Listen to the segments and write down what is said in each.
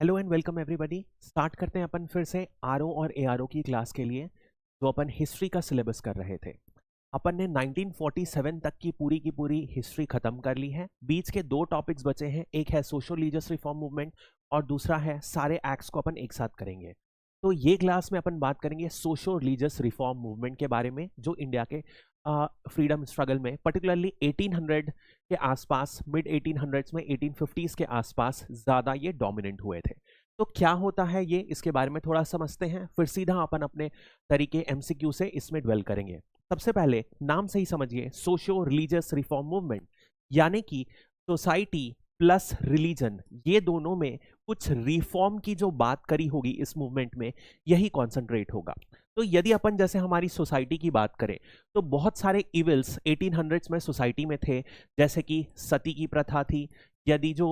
Hello and welcome everybody. Start करते हैं अपन फिर से आरओ और एआरओ की क्लास के लिए जो अपन हिस्ट्री का सिलेबस कर रहे थे। अपन ने 1947 तक की पूरी हिस्ट्री खत्म कर ली है। बीच के दो टॉपिक्स बचे हैं, एक है सोशल रिलीजियस रिफॉर्म मूवमेंट और दूसरा है सारे एक्ट्स को अपन एक साथ करेंगे। तो ये क्लास में अपन बात करेंगे सोशल रिलीजियस रिफॉर्म मूवमेंट के बारे में जो इंडिया के फ्रीडम स्ट्रगल में पर्टिकुलरली 1800 के आसपास, मिड 1800s में 1850s के आसपास ज़्यादा ये डोमिनेंट हुए थे। तो क्या होता है ये, इसके बारे में थोड़ा समझते हैं, फिर सीधा अपन अपने तरीके एमसीक्यू से इसमें ड्वेल करेंगे। सबसे पहले नाम से ही समझिए, सोशियो रिलीजियस रिफॉर्म मूवमेंट यानी कि सोसाइटी प्लस रिलीजन, ये दोनों में कुछ रिफॉर्म की जो बात करी होगी इस मूवमेंट में, यही कॉन्सेंट्रेट होगा। तो यदि अपन जैसे हमारी सोसाइटी की बात करें तो बहुत सारे इविल्स 1800s में सोसाइटी में थे, जैसे कि सती की प्रथा थी। यदि जो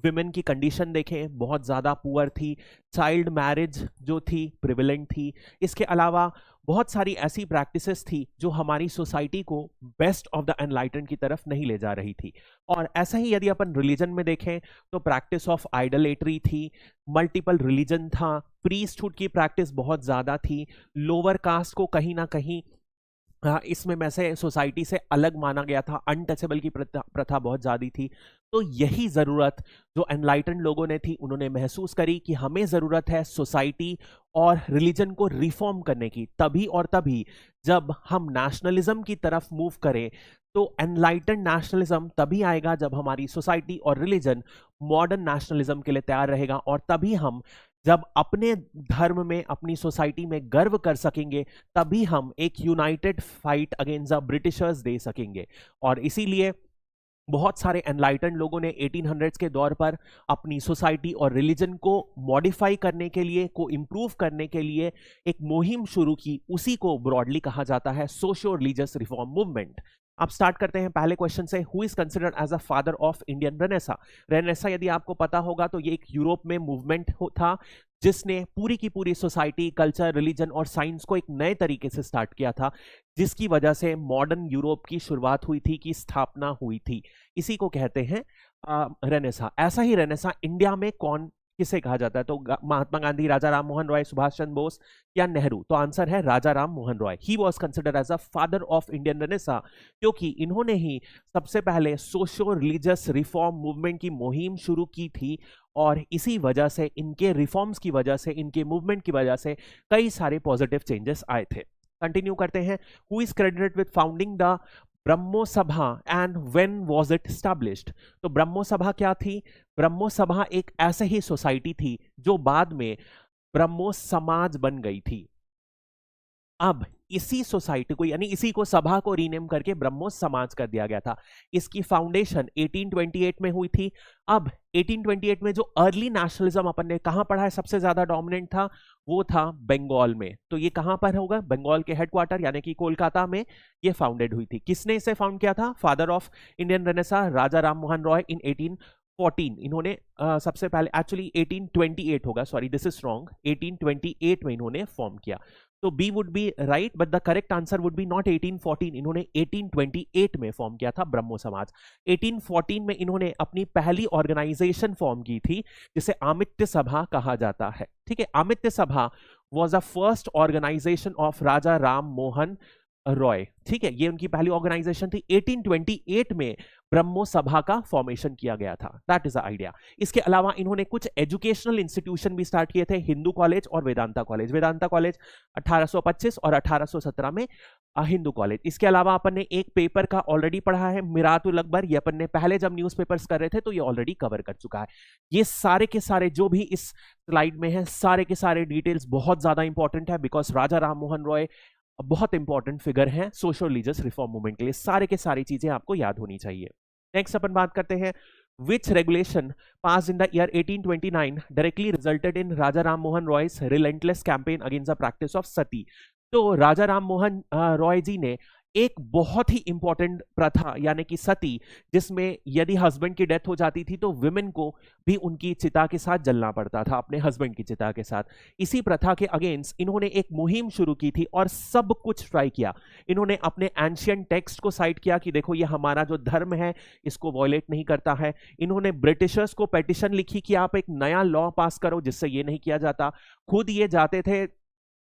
विमेन की कंडीशन देखें, बहुत ज़्यादा पुअर थी। चाइल्ड मैरिज जो थी प्रिविलेंट थी। इसके अलावा बहुत सारी ऐसी प्रैक्टिसेस थी जो हमारी सोसाइटी को बेस्ट ऑफ द एनलाइटन की तरफ नहीं ले जा रही थी। और ऐसा ही यदि अपन रिलीजन में देखें तो प्रैक्टिस ऑफ आइडलेटरी थी, मल्टीपल रिलीजन था, प्रीस्टहुड की प्रैक्टिस बहुत ज़्यादा थी, लोअर कास्ट को कहीं ना कहीं इसमें में से सोसाइटी से अलग माना गया था, अनटचेबल की प्रथा बहुत ज़्यादा थी। तो यही ज़रूरत जो एनलाइटन लोगों ने थी, उन्होंने महसूस करी कि हमें ज़रूरत है सोसाइटी और रिलीजन को रिफॉर्म करने की। तभी और तभी जब हम नेशनलिज्म की तरफ मूव करें तो एनलाइटन नेशनलिज्म तभी आएगा जब हमारी सोसाइटी और रिलीजन मॉडर्न नेशनलिज्म के लिए तैयार रहेगा, और तभी हम जब अपने धर्म में, अपनी सोसाइटी में गर्व कर सकेंगे, तभी हम एक united fight against the Britishers दे सकेंगे। और इसीलिए बहुत सारे एनलाइटन लोगों ने 1800s के दौर पर अपनी सोसाइटी और रिलीजन को मॉडिफाई करने के लिए, को इम्प्रूव करने के लिए एक मुहिम शुरू की। उसी को ब्रॉडली कहा जाता है सोशियो रिलीजियस रिफॉर्म मूवमेंट। अब स्टार्ट करते हैं पहले क्वेश्चन से, who is considered as a father of Indian renaissance. Renaissance यदि आपको पता होगा तो ये एक यूरोप में मूवमेंट था जिसने पूरी की पूरी सोसाइटी, कल्चर, रिलीजन और साइंस को एक नए तरीके से स्टार्ट किया था, जिसकी वजह से मॉडर्न यूरोप की शुरुआत हुई थी, की स्थापना हुई थी। इसी को कहते हैं रेनेसा। ऐसा ही रेनेसा इंडिया में कौन, किसे कहा जाता है? तो महात्मा गांधी, राजा राम मोहन रॉय, सुभाष चंद्र बोस या नेहरू? तो आंसर है Raja Ram Mohan Roy. He was considered as a father of Indian renaissance, क्योंकि इन्होंने ही सबसे पहले सोशियो रिलीजियस रिफॉर्म मूवमेंट की मुहिम शुरू की थी। और इसी वजह से, इनके रिफॉर्म्स की वजह से, इनके मूवमेंट की वजह से कई सारे पॉजिटिव चेंजेस आए थे। कंटिन्यू करते हैं। Who is credited with founding the Brahmo Sabha and when was it established? तो ब्रह्मो सभा क्या थी? ब्रह्मो सभा एक ऐसे ही सोसाइटी थी जो बाद में ब्रह्मो समाज बन गई थी। अब इसी सोसाइटी को, यानी इसी को, सभा को रीनेम करके ब्रह्मो समाज कर दिया गया था। इसकी फाउंडेशन 1828 में हुई थी। अब 1828 में जो अर्ली नेशनलिज्म अपन ने कहां पढ़ा है, सबसे ज्यादा डोमिनेंट था, वो था बंगाल में। तो ये कहां पर होगा? बंगाल के हेडक्वार्टर यानी कि कोलकाता में ये फाउंडेड हुई थी। किसने इसे फाउंड किया था? फादर ऑफ इंडियन रेनेसा, राजा राम मोहन रॉय इन 1814। इन्होंने सबसे पहले, एक्चुअली 1828 होगा, सॉरी दिस इज रॉन्ग, 1828 में इन्होंने फॉर्म किया। तो B would be right, but the correct answer would be not 1814। इन्होंने 1828 में फॉर्म किया था ब्रह्मो समाज। 1814 में इन्होंने अपनी पहली ऑर्गेनाइजेशन फॉर्म की थी जिसे आमित्य सभा कहा जाता है। ठीक है, आमित्य Sabha was the first organisation of Raja Ram Mohan Roy. ठीक है, ये उनकी पहली ऑर्गेनाइजेशन थी। 1828 में ब्रह्मो सभा का फॉर्मेशन किया गया था। That is the idea. इसके अलावा इन्होंने कुछ एजुकेशनल इंस्टीट्यूशन भी स्टार्ट किए थे, हिंदू कॉलेज और वेदांता कॉलेज। वेदांता कॉलेज 1825 और 1817 में हिंदू कॉलेज। इसके अलावा अपन ने एक पेपर का ऑलरेडी पढ़ा है, मिरातुल अकबर। ये अपन ने पहले जब न्यूज़पेपर्स कर रहे थे तो ये ऑलरेडी कवर कर चुका है। ये सारे के सारे जो भी इस स्लाइड में है, सारे के सारे डिटेल्स बहुत ज्यादा इंपॉर्टेंट है, बिकॉज राजा राम मोहन रॉय बहुत इंपॉर्टेंट फिगर है सोशल रिलीजियस रिफॉर्म मूवमेंट के लिए। सारे के सारी चीजें आपको याद होनी चाहिए। नेक्स्ट अपन बात करते हैं, which regulation passed in the year 1829 directly resulted in Raja Ram Mohan Roy's relentless campaign against the practice of sati? तो राजा राम मोहन रॉय जी ने एक बहुत ही इंपॉर्टेंट प्रथा यानी कि सती, जिसमें यदि हस्बैंड की डेथ हो जाती थी तो विमेन को भी उनकी चिता के साथ जलना पड़ता था, अपने हस्बैंड की चिता के साथ। इसी प्रथा के अगेंस्ट इन्होंने एक मुहिम शुरू की थी और सब कुछ ट्राई किया। इन्होंने अपने एंशियंट टेक्स्ट को साइट किया कि देखो ये हमारा जो धर्म है इसको वॉयलेट नहीं करता है। इन्होंने ब्रिटिशर्स को पेटिशन लिखी कि आप एक नया लॉ पास करो जिससे ये नहीं किया जाता। खुद ये जाते थे,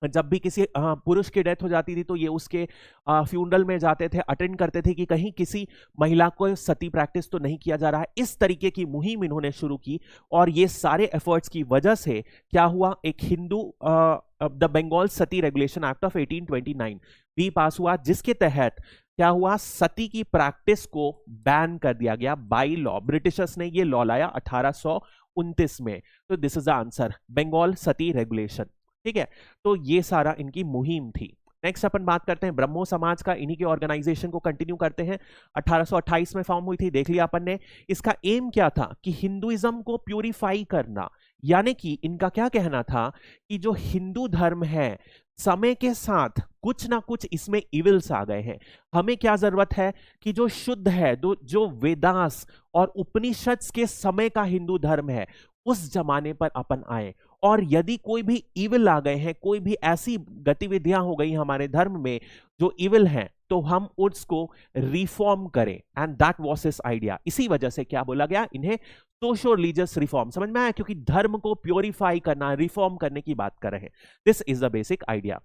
जब भी किसी पुरुष की डेथ हो जाती थी तो ये उसके फ्यूनरल में जाते थे, अटेंड करते थे कि कहीं किसी महिला को सती प्रैक्टिस तो नहीं किया जा रहा है। इस तरीके की मुहिम इन्होंने शुरू की और ये सारे एफर्ट्स की वजह से क्या हुआ, एक Hindu the Bengal sati regulation act of 1829 भी पास हुआ, जिसके तहत क्या हुआ, सती की प्रैक्टिस को बैन कर दिया गया बाय लॉ। ब्रिटिशर्स ने ये लॉ लाया 1829 में। तो this is the answer, Bengal sati regulation. ठीक है, तो ये सारा इनकी मुहिम थी। नेक्स्ट अपन बात करते हैं ब्रह्मो समाज का, इन्हीं के ऑर्गेनाइजेशन को कंटिन्यू करते हैं। 1828 में फॉर्म हुई थी, देख लिया अपन ने। इसका एम क्या था कि हिंदुइज्म को प्यूरिफाई करना, यानी कि इनका क्या कहना था कि जो हिंदू धर्म है समय के साथ कुछ ना कुछ इसमें इविल्स आ गए हैं। हमें क्या जरूरत है कि जो शुद्ध है, जो वेदास और उपनिषद के समय का हिंदू धर्म है उस जमाने पर अपन आए, और यदि कोई भी इविल आ गए हैं, कोई भी ऐसी गतिविधियां हो गई हमारे धर्म में जो इविल हैं, तो हम उसको रिफॉर्म करें। And that was his idea. इसी वजह से क्या बोला गया, इन्हें सोशो रिलीजियस रिफॉर्म। समझ में आया, क्योंकि धर्म को प्योरीफाई करना, रिफॉर्म करने की बात कर रहे हैं। This is the basic idea.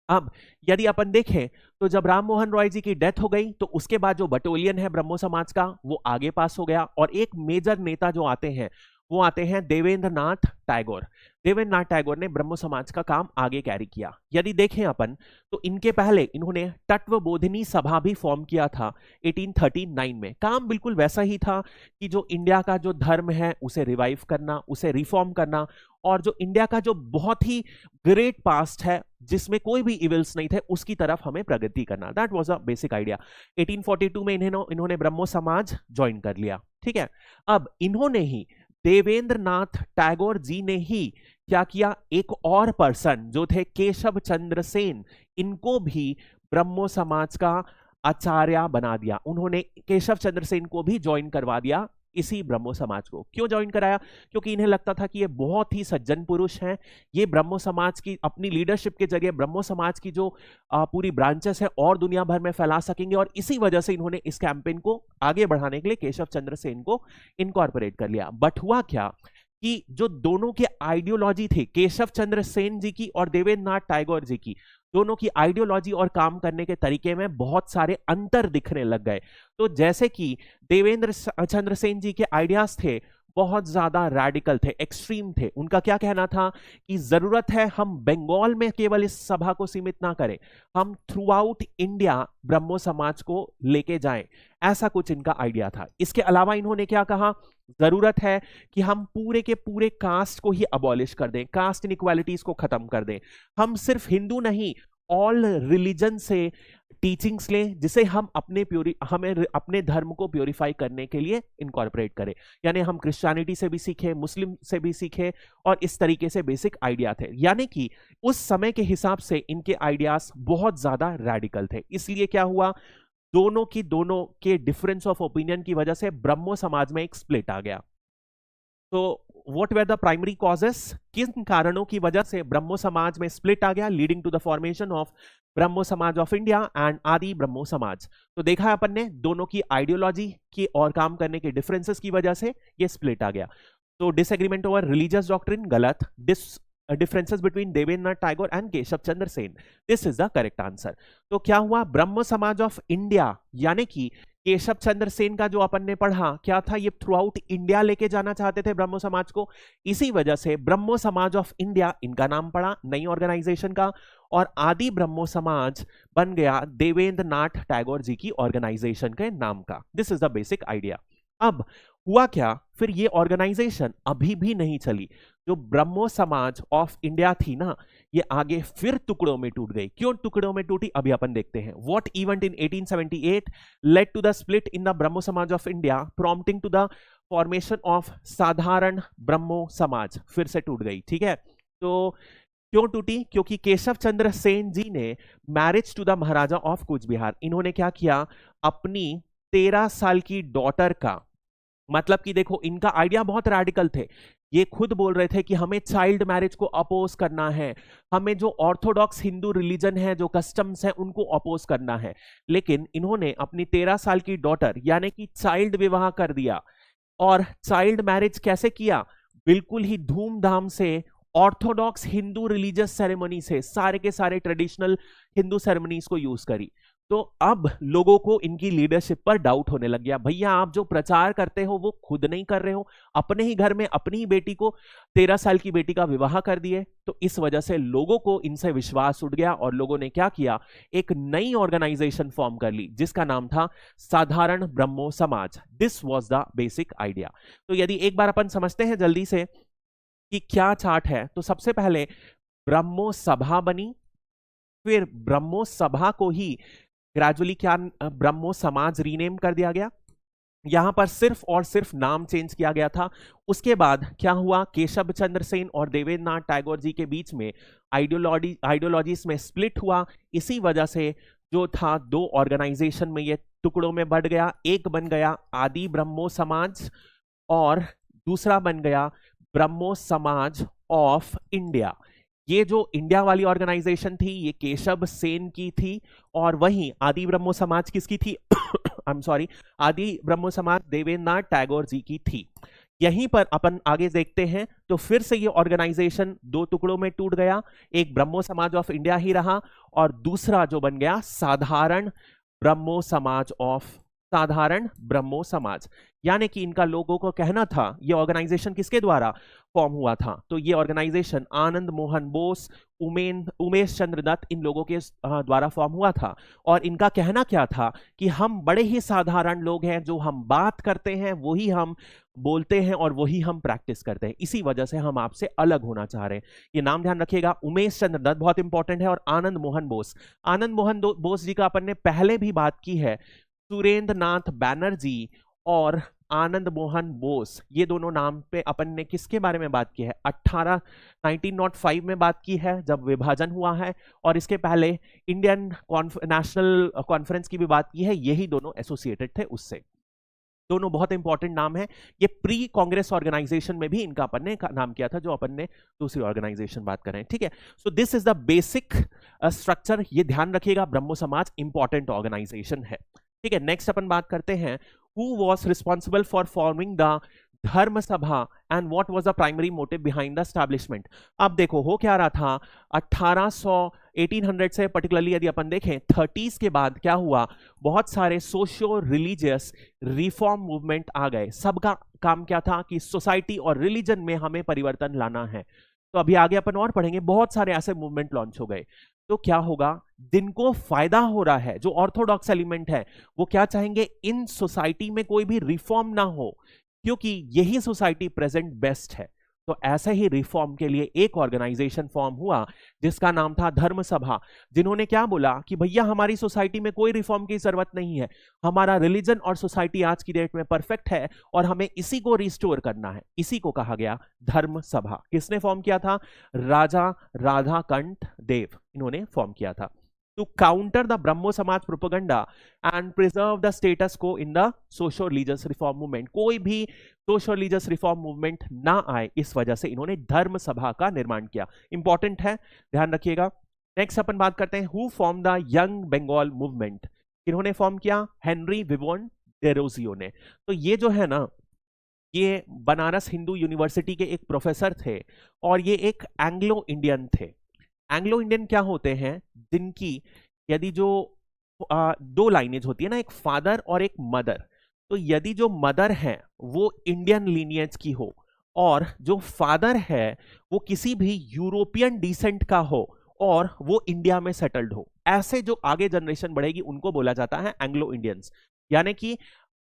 अब यदि अपन देखें तो जब राम मोहन रॉय जी की डेथ हो गई तो उसके बाद जो बटालियन है ब्रह्मो समाज का वो आगे पास हो गया, और एक मेजर नेता जो आते हैं वो आते हैं देवेंद्र नाथ टैगोर। देवेंद्र नाथ टैगोर ने ब्रह्मो समाज का काम आगे कैरी किया। यदि देखें अपन तो इनके पहले इन्होंने तत्वबोधिनी सभा भी फॉर्म किया था 1839 में। काम बिल्कुल वैसा ही था कि जो इंडिया का जो धर्म है उसे रिवाइव करना, उसे रिफॉर्म करना, और जो इंडिया का जो बहुत ही ग्रेट पास्ट है जिसमें कोई भी इविल्स नहीं थे उसकी तरफ हमें प्रगति करना। That was a basic idea. 1842 में इन्होंने ब्रह्मो समाज ज्वाइन कर लिया। ठीक है, अब इन्होंने ही, देवेंद्र नाथ टैगोर जी ने ही क्या किया, एक और पर्सन जो थे केशव चंद्र सेन, इनको भी ब्रह्मो समाज का आचार्य बना दिया। उन्होंने केशव चंद्र सेन को भी ज्वाइन करवा दिया इसी ब्रह्मो समाज को। क्यों ज्वाइन कराया, क्योंकि इन्हें लगता था कि ये बहुत ही सज्जन पुरुष हैं, ये ब्रह्मो समाज की अपनी लीडरशिप के जरिए ब्रह्मो समाज की जो पूरी ब्रांचेस है और दुनिया भर में फैला सकेंगे, और इसी वजह से इन्होंने इस कैंपेन को आगे बढ़ाने के लिए केशव चंद्र सेन को इनकॉर्पोरेट कर लिया। बट हुआ क्या कि जो दोनों की आइडियोलॉजी थी, केशव चंद्र सेन जी की और देवेंद्र नाथ टैगोर जी की, दोनों की आइडियोलॉजी और काम करने के तरीके में बहुत सारे अंतर दिखने लग गए। तो जैसे कि देवेंद्र चंद्र सेन जी के आइडियाज थे बहुत ज्यादा रैडिकल थे, एक्सट्रीम थे। उनका क्या कहना था कि जरूरत है हम बंगाल में केवल इस सभा को सीमित ना करें, हम थ्रू आउट इंडिया ब्रह्मो समाज को लेके जाएं। ऐसा कुछ इनका आइडिया था। इसके अलावा इन्होंने क्या कहा, जरूरत है कि हम पूरे के पूरे कास्ट को ही अबॉलिश कर दें, कास्ट इनइक्वालिटीज को खत्म कर दें। हम सिर्फ हिंदू नहीं, ऑल रिलीजन से टीचिंग्स लें, जिसे हमें अपने धर्म को प्योरीफाई करने के लिए इनकॉर्पोरेट करें। यानी हम क्रिश्चियनिटी से भी सीखे, मुस्लिम से भी सीखे, और इस तरीके से बेसिक आइडिया थे। यानी कि उस समय के हिसाब से इनके आइडियाज बहुत ज्यादा रैडिकल थे। इसलिए क्या हुआ, दोनों के डिफरेंस ऑफ ओपिनियन की वजह से ब्रह्मो समाज में एक स्प्लिट आ गया। तो what were the primary causes, किन कारणों की वजह से ब्रह्मो समाज में स्प्लिट आ गया, leading to the formation of Brahmo Samaj of India and आदि ब्रह्मो समाज। तो देखा है अपन ने, दोनों की आइडियोलॉजी की और काम करने के डिफरेंसेस की वजह से ये स्प्लिट आ गया। तो डिसएग्रीमेंट ओवर रिलीजियस डॉक्ट्रिन गलत, differences between Devendra Nath Tagore and Keshav Chandra Sen, this is the correct answer. तो क्या हुआ, ब्रह्मो समाज ऑफ इंडिया यानी कि केशव चंद्र सेन का जो अपन ने पढ़ा क्या था, ये थ्रू आउट इंडिया लेके जाना चाहते थे ब्रह्मो समाज को। इसी वजह से ब्रह्मो समाज ऑफ इंडिया इनका नाम पड़ा नई ऑर्गेनाइजेशन का, और आदि ब्रह्मो समाज बन गया देवेंद्र नाथ टैगोर जी की ऑर्गेनाइजेशन के नाम का। This is the basic idea. अब हुआ क्या, फिर ये ऑर्गेनाइजेशन अभी भी नहीं चली। जो ब्रह्मो समाज ऑफ इंडिया थी ना, ये आगे फिर टुकड़ों में टूट गई। क्यों टुकड़ों में टूटी, अभी अपन देखते हैं। What event in 1878 led to the split in the Brahmo Samaj of India, prompting to the formation of Sadharan Brahmo समाज। फिर से टूट गई। ठीक है, तो क्यों टूटी? क्योंकि केशव चंद्र सेन जी ने marriage to the Maharaja of Cooch Behar, इन्होंने क्या किया, अपनी 13 साल की डॉटर का, मतलब कि देखो इनका आइडिया बहुत रैडिकल थे, ये खुद बोल रहे थे कि हमें चाइल्ड मैरिज को अपोज करना है, हमें जो ऑर्थोडॉक्स हिंदू रिलीजन है, जो कस्टम्स है, उनको अपोज करना है, लेकिन इन्होंने अपनी 13 साल की डॉटर यानी कि चाइल्ड विवाह कर दिया। और चाइल्ड मैरिज कैसे किया? बिल्कुल ही धूमधाम से ऑर्थोडॉक्स हिंदू रिलीजियस सेरेमनी से, सारे के सारे ट्रेडिशनल हिंदू सेरेमनीज को यूज करी। तो अब लोगों को इनकी लीडरशिप पर डाउट होने लग गया, भैया आप जो प्रचार करते हो वो खुद नहीं कर रहे हो, अपने ही घर में अपनी ही बेटी को, 13 साल की बेटी का विवाह कर दिए। तो इस वजह से लोगों को इनसे विश्वास उठ गया और लोगों ने क्या किया, एक नई ऑर्गेनाइजेशन फॉर्म कर ली जिसका नाम था साधारण ब्रह्मो समाज। This was the basic idea. तो यदि एक बार अपन समझते हैं जल्दी से कि क्या चार्ट है, तो सबसे पहले ब्रह्मो सभा बनी, फिर ब्रह्मो सभा को ही ग्रेजुअली क्या ब्रह्मो समाज रीनेम कर दिया गया, यहां पर सिर्फ और सिर्फ नाम चेंज किया गया था। उसके बाद क्या हुआ, केशव चंद्र सेन और देवेंद्रनाथ टैगोर जी के बीच में आइडियोलॉजीज में स्प्लिट हुआ। इसी वजह से जो था दो ऑर्गेनाइजेशन में ये टुकड़ों में बढ़ गया, एक बन गया आदि ब्रह्मो समाज और दूसरा बन गया ब्रह्मो समाज ऑफ इंडिया। ये जो इंडिया वाली ऑर्गेनाइजेशन थी ये केशव सेन की थी और वहीं आदि ब्रह्मो समाज किसकी थी आई एम सॉरी, आदि ब्रह्मो समाज देवेंद्रनाथ टैगोर जी की थी। यहीं पर अपन आगे देखते हैं तो फिर से ये ऑर्गेनाइजेशन दो टुकड़ों में टूट गया, एक ब्रह्मो समाज ऑफ इंडिया ही रहा और दूसरा जो बन गया साधारण ब्रह्मो समाज ऑफ साधारण ब्रह्मो समाज। यानी कि इनका लोगों को कहना था, ये ऑर्गेनाइजेशन किसके द्वारा फॉर्म हुआ था, तो ये ऑर्गेनाइजेशन आनंद मोहन बोस, उमेश चंद्र दत्त, इन लोगों के द्वारा फॉर्म हुआ था। और इनका कहना क्या था कि हम बड़े ही साधारण लोग हैं, जो हम बात करते हैं वही हम बोलते हैं और वही हम प्रैक्टिस करते हैं, इसी वजह से हम आपसे अलग होना चाह रहे हैं। ये नाम ध्यान रखिएगा, उमेश चंद्र दत्त बहुत इंपॉर्टेंट है और आनंद मोहन बोस। आनंद मोहन बोस जी का अपन ने पहले भी बात की है। सुरेंद्र नाथ बैनर्जी और आनंद मोहन बोस, ये दोनों नाम पे अपन ने किसके बारे में बात की है, 1905 में बात की है जब विभाजन हुआ है, और इसके पहले इंडियन नेशनल कॉन्फ्रेंस की भी बात की है, यही दोनों एसोसिएटेड थे उससे। दोनों बहुत इंपॉर्टेंट नाम है। ये प्री कांग्रेस ऑर्गेनाइजेशन में भी इनका अपन ने नाम किया था, जो अपन ने दूसरी ऑर्गेनाइजेशन बात करें, ठीक है। So this is the basic structure, ये ध्यान रखिएगा, ब्रह्मो समाज इंपॉर्टेंट ऑर्गेनाइजेशन है, ठीक है। नेक्स्ट अपन बात करते हैं, who was responsible for forming the धर्म सभा and what was the primary motive behind the establishment. अब देखो हो क्या रहा था, 1800 से पर्टिकुलरली यदि अपन देखें 30s के बाद क्या हुआ, बहुत सारे सोशियो रिलीजियस रिफॉर्म मूवमेंट आ गए। सबका काम क्या था कि सोसाइटी और रिलीजन में हमें परिवर्तन लाना है। तो अभी आगे अपन और पढ़ेंगे, बहुत सारे ऐसे मूवमेंट लॉन्च हो गए। तो क्या होगा, जिनको फायदा हो रहा है, जो ऑर्थोडॉक्स एलिमेंट है, वो क्या चाहेंगे, इन सोसाइटी में कोई भी रिफॉर्म ना हो, क्योंकि यही सोसाइटी प्रेजेंट बेस्ट है। तो ऐसे ही रिफॉर्म के लिए एक ऑर्गेनाइजेशन फॉर्म हुआ जिसका नाम था धर्म सभा, जिन्होंने क्या बोला कि भैया हमारी सोसाइटी में कोई रिफॉर्म की जरूरत नहीं है, हमारा रिलीजन और सोसाइटी आज की डेट में परफेक्ट है और हमें इसी को रिस्टोर करना है। इसी को कहा गया धर्म सभा। किसने फॉर्म किया था, राजा राधाकंठ देव, इन्होंने फॉर्म किया था। To counter the Brahmo Samaj propaganda and preserve the status quo in the socio-religious reform movement, कोई भी socio-religious reform movement ना आए, इस वजह से इन्होंने धर्म सभा का निर्माण किया। इंपॉर्टेंट है, ध्यान रखिएगा। नेक्स्ट अपन बात करते हैं, who form the young Bengal movement, इन्होंने फॉर्म किया, हेनरी विवोन डेरोजियो ने। तो ये जो है ना, ये बनारस हिंदू यूनिवर्सिटी के एक प्रोफेसर थे और ये एक एंग्लो इंडियन थे। एंग्लो इंडियन क्या होते हैं, जिनकी यदि जो दो लाइनेज होती है ना, एक फादर और एक मदर, तो यदि जो मदर है वो इंडियन लीनियज की हो और जो फादर है वो किसी भी यूरोपियन डिसेंट का हो और वो इंडिया में सेटल्ड हो, ऐसे जो आगे जनरेशन बढ़ेगी उनको बोला जाता है एंग्लो इंडियंस। यानी कि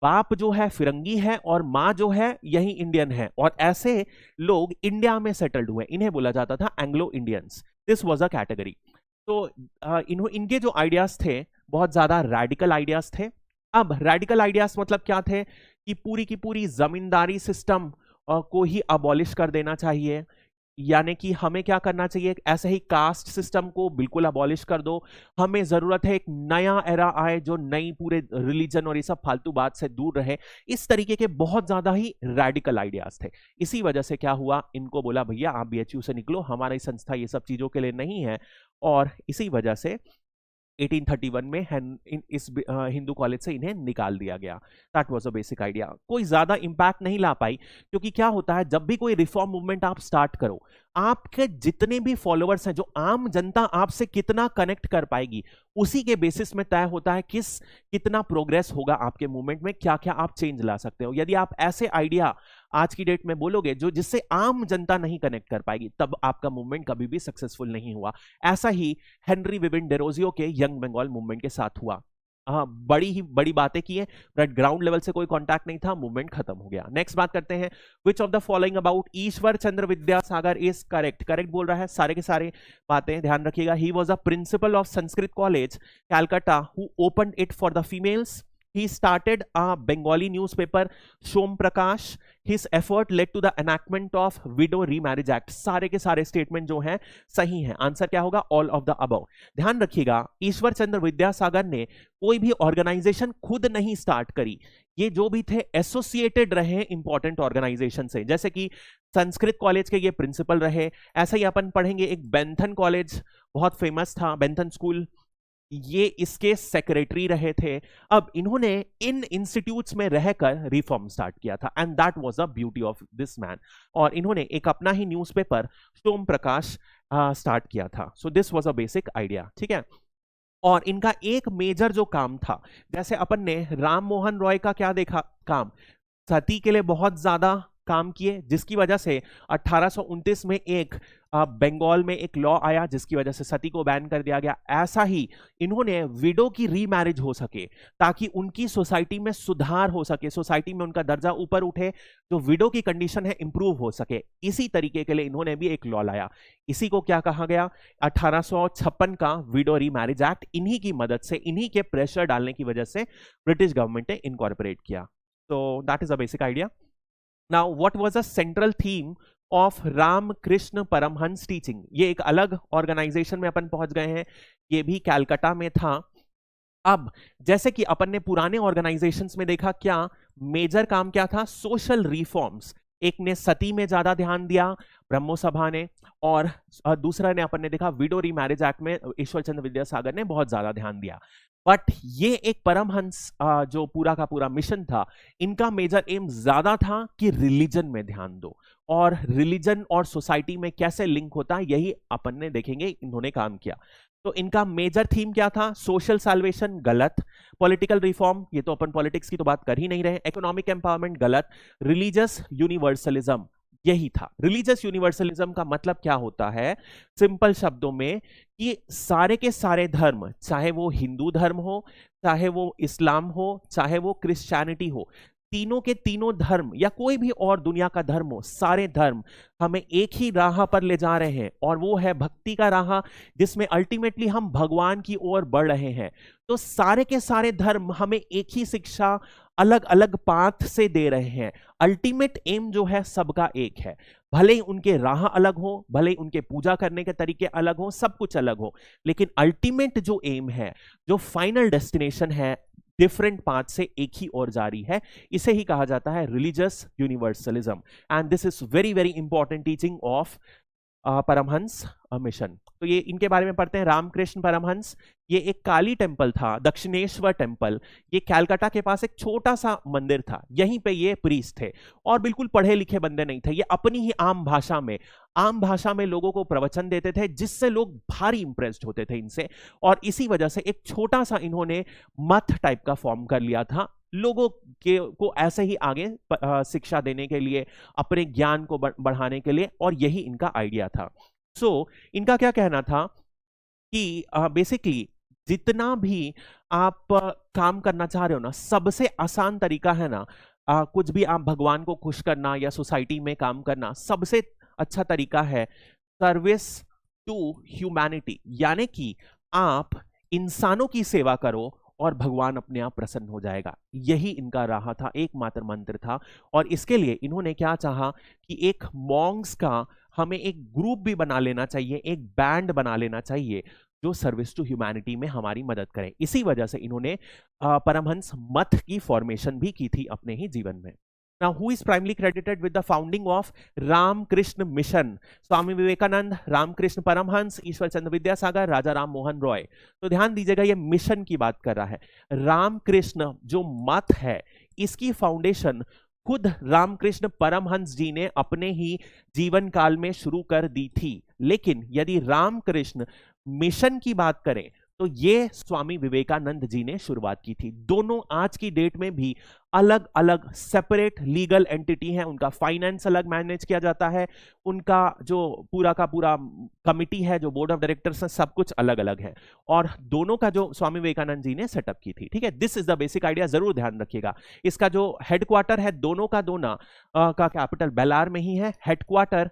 बाप जो है फिरंगी है और माँ जो है यही इंडियन है, और ऐसे लोग इंडिया में सेटल्ड हुए, इन्हें बोला जाता था Anglo Indians. This was a category. तो इनके जो आइडियाज थे बहुत ज्यादा रैडिकल आइडियाज थे। अब रैडिकल आइडियाज मतलब क्या थे कि पूरी की पूरी जमींदारी सिस्टम को ही अबॉलिश कर देना चाहिए, यानी कि हमें क्या करना चाहिए, ऐसे ही कास्ट सिस्टम को बिल्कुल अबॉलिश कर दो, हमें जरूरत है एक नया एरा आए जो नई पूरे रिलीजन और ये सब फालतू बात से दूर रहे। इस तरीके के बहुत ज्यादा ही रैडिकल आइडियाज थे। इसी वजह से क्या हुआ, इनको बोला भैया आप बीएचयू से निकलो, हमारी संस्था ये सब चीजों के लिए नहीं है। और इसी वजह से 1831 में इस हिंदू कॉलेज से इन्हें निकाल दिया गया। That was a basic idea. कोई ज्यादा इंपैक्ट नहीं ला पाई, क्योंकि क्या होता है जब भी कोई रिफॉर्म मूवमेंट आप स्टार्ट करो, आपके जितने भी फॉलोअर्स हैं, जो आम जनता आपसे कितना कनेक्ट कर पाएगी, उसी के बेसिस में तय होता है कितना प्रोग्रेस होगा आपके मूवमेंट में, क्या क्या आप चेंज ला सकते हो। यदि आप ऐसे आइडिया आज की डेट में बोलोगे जो जिससे आम जनता नहीं कनेक्ट कर पाएगी, तब आपका मूवमेंट कभी भी सक्सेसफुल नहीं हुआ। ऐसा ही हेनरी विविन डेरोजियो के यंग बंगाल मूवमेंट के साथ हुआ। बड़ी बातें की है, बट ग्राउंड लेवल से कोई कांटेक्ट नहीं था, मूवमेंट खत्म हो गया। नेक्स्ट बात करते हैं, which of the following about Ishwar Chandra Vidyasagar is correct. Correct बोल रहा है, सारे के सारे बातें ध्यान रखिएगा। He was a principle of Sanskrit college Calcutta who opened it for the females. He started a Bengali newspaper, Shom Prakash. His effort led to the enactment of Widow Remarriage Act. सारे के सारे स्टेटमेंट जो हैं सही हैं। आंसर क्या होगा, all of the above. ध्यान रखिएगा, ईश्वर चंद्र विद्यासागर ने कोई भी ऑर्गेनाइजेशन खुद नहीं स्टार्ट करी, ये जो भी थे एसोसिएटेड रहे इंपॉर्टेंट ऑर्गेनाइजेशन से। जैसे कि संस्कृत कॉलेज के ये प्रिंसिपल रहे, ऐसा ही अपन पढ़ेंगे एक बेंथन कॉलेज बहुत फेमस था, बेंथन स्कूल, ये इसके सेक्रेटरी रहे थे। अब इन्होंने इन इंस्टीट्यूट्स में रहकर रिफॉर्म स्टार्ट किया था, and that was the beauty of this man. और इन्होंने एक अपना ही न्यूज़पेपर सोम प्रकाश स्टार्ट किया था। So this was a basic idea, ठीक है। और इनका एक मेजर जो काम था, जैसे अपन ने राम मोहन रॉय का क्या देखा काम, सती के लिए बहुत ज्यादा काम किए, जिसकी वजह से 1829 में एक बंगाल में एक लॉ आया जिसकी वजह से सती को बैन कर दिया गया। ऐसा ही इन्होंने विडो की रीमैरिज हो सके, ताकि उनकी सोसाइटी में सुधार हो सके, सोसाइटी में उनका दर्जा ऊपर उठे, जो विडो की कंडीशन है इंप्रूव हो सके। इसी तरीके के लिए इन्होंने भी एक लॉ लाया। इसी को क्या कहा गया, 1856 का विडो रीमैरिज एक्ट। इन्हीं की मदद से, इन्हीं के प्रेशर डालने की वजह से ब्रिटिश गवर्नमेंट ने इनकॉर्पोरेट किया। तो that is a basic idea. Now, what was the central theme of Ramakrishna Paramahamsa teaching? ये एक अलग ऑर्गेनाइजेशन में अपन पहुंच गए हैं, ये भी कैलकाटा में था। अब जैसे कि अपन ने पुराने ऑर्गेनाइजेशंस में देखा, क्या मेजर काम क्या था, सोशल रिफॉर्म्स। एक ने सती में ज्यादा ध्यान दिया, ब्रह्मो सभा ने, और दूसरा ने अपन ने देखा विडो रीमैरिज एक्ट में ईश्वर चंद्र विद्यासागर ने बहुत ज्यादा ध्यान दिया। बट ये एक परमहंस जो पूरा का पूरा मिशन था, इनका मेजर एम ज्यादा था कि रिलीजन में ध्यान दो, और रिलीजन और सोसाइटी में कैसे लिंक होता है, यही अपन ने देखेंगे इन्होंने काम किया। तो इनका मेजर थीम क्या था, सोशल साल्वेशन गलत, पॉलिटिकल रिफॉर्म, ये तो अपन पॉलिटिक्स की तो बात कर ही नहीं रहे, इकोनॉमिक एम्पावरमेंट गलत, रिलीजियस यूनिवर्सलिज्म यही था। रिलीजियस यूनिवर्सलिज्म का मतलब क्या होता है, सिंपल शब्दों में, कि सारे के सारे धर्म, चाहे वो हिंदू धर्म हो, चाहे वो इस्लाम हो, चाहे वो क्रिश्चियनिटी हो, तीनों के तीनों धर्म या कोई भी और दुनिया का धर्म हो, सारे धर्म हमें एक ही राह पर ले जा रहे हैं, और वो है भक्ति का राह, जिसमें अल्टीमेटली हम भगवान की ओर बढ़ रहे हैं। तो सारे के सारे धर्म हमें एक ही शिक्षा अलग अलग पाथ से दे रहे हैं। अल्टीमेट एम जो है सबका एक है, भले ही उनके राह अलग हो, भले ही उनके पूजा करने के तरीके अलग हो, सब कुछ अलग हो, लेकिन अल्टीमेट जो एम है, जो फाइनल डेस्टिनेशन है, डिफरेंट पाथ से एक ही और जारी है। इसे ही कहा जाता है religious universalism, and this is very very important teaching of Paramahamsa mission. तो ये इनके बारे में पढ़ते हैं। रामकृष्ण परमहंस, ये एक काली टेम्पल था, दक्षिणेश्वर टेम्पल, ये कैलकाटा के पास एक छोटा सा मंदिर था, यहीं पे ये प्रीस्ट थे, और बिल्कुल पढ़े लिखे बंदे नहीं थे। ये अपनी ही आम भाषा में लोगों को प्रवचन देते थे, जिससे लोग भारी इंप्रेस्ड होते थे इनसे, और इसी वजह से एक छोटा सा इन्होंने मठ टाइप का फॉर्म कर लिया था, लोगों के को ऐसे ही आगे शिक्षा देने के लिए, अपने ज्ञान को बढ़ाने के लिए, और यही इनका आइडिया था। सो इनका क्या कहना था कि बेसिकली जितना भी आप काम करना चाह रहे हो ना, सबसे आसान तरीका है ना, कुछ भी आप भगवान को खुश करना या सोसाइटी में काम करना, सबसे अच्छा तरीका है सर्विस टू ह्यूमैनिटी, यानी कि आप इंसानों की सेवा करो और भगवान अपने आप प्रसन्न हो जाएगा। यही इनका राह था, एकमात्र मंत्र था। और इसके लिए इन्होंने क्या चाहा कि एक मॉन्क्स का हमें एक ग्रुप भी बना लेना चाहिए, एक बैंड बना लेना चाहिए जो सर्विस टू ह्यूमैनिटी में हमारी मदद करे। इसी वजह से इन्होंने परमहंस मठ की फॉर्मेशन भी की थी अपने ही जीवन में। Now, who is primarily credited with the founding of Ramakrishna Mission? Swami Vivekananda, Ramakrishna Paramhansa, Ishwar Chandra Vidyasagar, Raja Ram Mohan Roy. तो ध्यान दीजिएगा, ये मिशन की बात कर रहा है। रामकृष्ण जो मत है, इसकी फाउंडेशन खुद रामकृष्ण परमहंस जी ने अपने ही जीवन काल में शुरू कर दी थी। लेकिन यदि रामकृष्ण मिशन की बात करें तो ये स्वामी विवेकानंद जी ने शुरुआत की थी। दोनों आज की डेट में भी अलग अलग सेपरेट लीगल एंटिटी है, उनका फाइनेंस अलग मैनेज किया जाता है, उनका जो पूरा का पूरा कमिटी है, जो बोर्ड ऑफ डायरेक्टर्स है, सब कुछ अलग अलग है, और दोनों का जो स्वामी विवेकानंद जी ने सेटअप की थी। ठीक है, this is the basic idea, जरूर ध्यान रखिएगा। इसका जो हेडक्वार्टर है दोनों का दोनों का कैपिटल बेलार में ही है, हेडक्वार्टर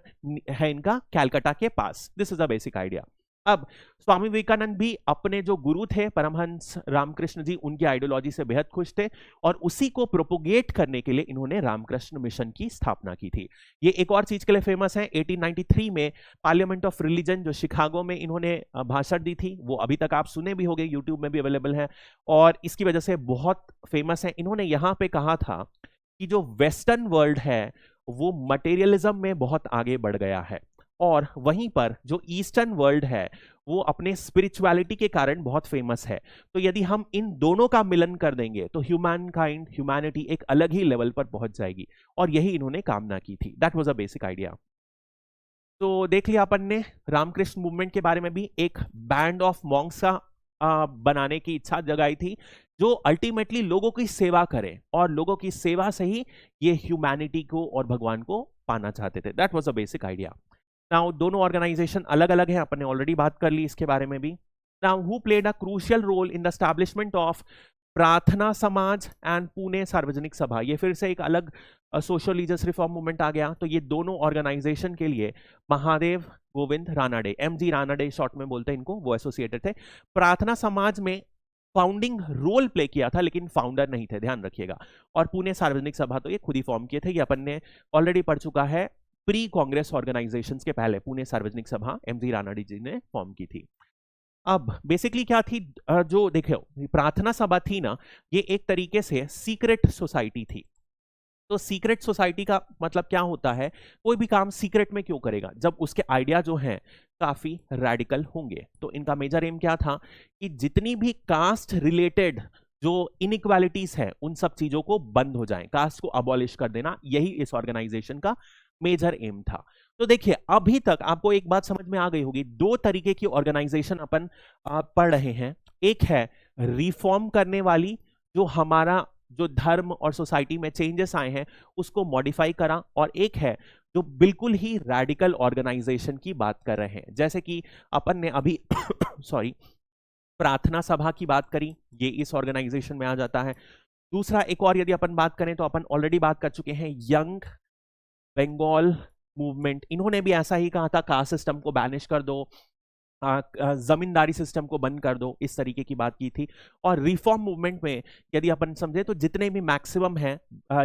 है इनका कैलकाटा के पास। This is the basic idea. अब स्वामी विवेकानंद भी अपने जो गुरु थे परमहंस रामकृष्ण जी, उनकी आइडियोलॉजी से बेहद खुश थे और उसी को प्रोपोगेट करने के लिए इन्होंने रामकृष्ण मिशन की स्थापना की थी। ये एक और चीज के लिए फेमस है, 1893 में पार्लियामेंट ऑफ रिलीजन जो शिकागो में इन्होंने भाषण दी थी, वो अभी तक आप सुने भी होंगे, यूट्यूब में भी अवेलेबल है, और इसकी वजह से बहुत फेमस है। इन्होंने यहां पे कहा था कि जो वेस्टर्न वर्ल्ड है वो मटेरियलिज्म में बहुत आगे बढ़ गया है, और वहीं पर जो ईस्टर्न वर्ल्ड है वो अपने स्पिरिचुअलिटी के कारण बहुत फेमस है। तो यदि हम इन दोनों का मिलन कर देंगे तो ह्यूमैनिटी एक अलग ही लेवल पर पहुंच जाएगी, और यही इन्होंने कामना की थी। That was a basic idea. तो देख लिया अपन ने रामकृष्ण मूवमेंट के बारे में भी, एक बैंड ऑफ मॉन्क्स का बनाने की इच्छा जगाई थी जो अल्टीमेटली लोगों की सेवा करे, और लोगों की सेवा से ही ये ह्यूमैनिटी को और भगवान को पाना चाहते थे। That was a basic idea. Now दोनों ऑर्गेनाइजेशन अलग अलग हैं, अपन ने ऑलरेडी बात कर ली इसके बारे में भी। Now who played a crucial role in the establishment of Prarthana Samaj and Pune सार्वजनिक सभा? ये फिर से एक अलग सोशल रिलीजियस रिफॉर्म मूवमेंट आ गया। तो ये दोनों ऑर्गेनाइजेशन के लिए महादेव गोविंद रानाडे, MG रानाडे शॉर्ट में बोलते हैं इनको, वो एसोसिएटेड थे। प्रार्थना समाज में फाउंडिंग रोल प्ले किया था लेकिन फाउंडर नहीं थे, ध्यान रखिएगा। और पुणे सार्वजनिक सभा तो ये खुद ही फॉर्म किए थे, ये अपन ने ऑलरेडी पढ़ चुका है। प्री कांग्रेस ऑर्गेनाइजेशंस के पहले पुणे सार्वजनिक सभा MG रानाडे जी ने फॉर्म की थी। अब बेसिकली क्या थी, जो देखो प्रार्थना सभा थी ना, ये एक तरीके से सीक्रेट सोसाइटी थी। तो सीक्रेट सोसाइटी का मतलब क्या होता है, कोई भी काम सीक्रेट में क्यों करेगा जब उसके आइडिया जो हैं काफी रैडिकल होंगे। तो इनका मेजर एम क्या था कि जितनी भी कास्ट रिलेटेड जो इनइक्वालिटीज है उन सब चीजों को बंद हो जाए, कास्ट को अबॉलिश कर देना, यही इस ऑर्गेनाइजेशन का मेजर एम था। तो देखिए अभी तक आपको एक बात समझ में आ गई होगी, दो तरीके की ऑर्गेनाइजेशन अपन पढ़ रहे हैं। एक है रिफॉर्म करने वाली, जो हमारा जो धर्म और सोसाइटी में चेंजेस आए हैं उसको मॉडिफाई करा, और एक है जो बिल्कुल ही रैडिकल ऑर्गेनाइजेशन की बात कर रहे हैं, जैसे कि अपन ने अभी सॉरी प्रार्थना सभा की बात करी, ये इस ऑर्गेनाइजेशन में आ जाता है। दूसरा एक और यदि अपन बात करें तो अपन ऑलरेडी बात कर चुके हैं यंग बंगाल मूवमेंट, इन्होंने भी ऐसा ही कहा था कास्ट सिस्टम को बैनिश कर दो, जमींदारी सिस्टम को बंद कर दो, इस तरीके की बात की थी। और रिफॉर्म मूवमेंट में यदि अपन समझे तो जितने भी मैक्सिमम है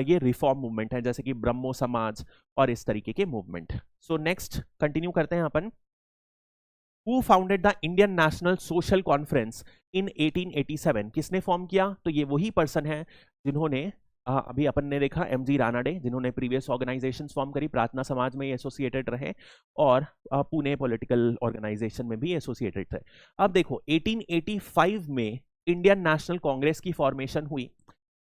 ये रिफॉर्म मूवमेंट है, जैसे कि ब्रह्मो समाज और इस तरीके के मूवमेंट। सो नेक्स्ट कंटिन्यू करते हैं अपन। Who founded the Indian National Social Conference in 1887? किसने फॉर्म किया? तो ये वही पर्सन है जिन्होंने अभी अपन ने देखा MG रानाडे, जिन्होंने प्रीवियस ऑर्गेनाइजेशंस फॉर्म करी, प्रार्थना समाज में एसोसिएटेड रहे और पुणे पॉलिटिकल ऑर्गेनाइजेशन में भी एसोसिएटेड थे। अब देखो 1885 में इंडियन नेशनल कांग्रेस की फॉर्मेशन हुई।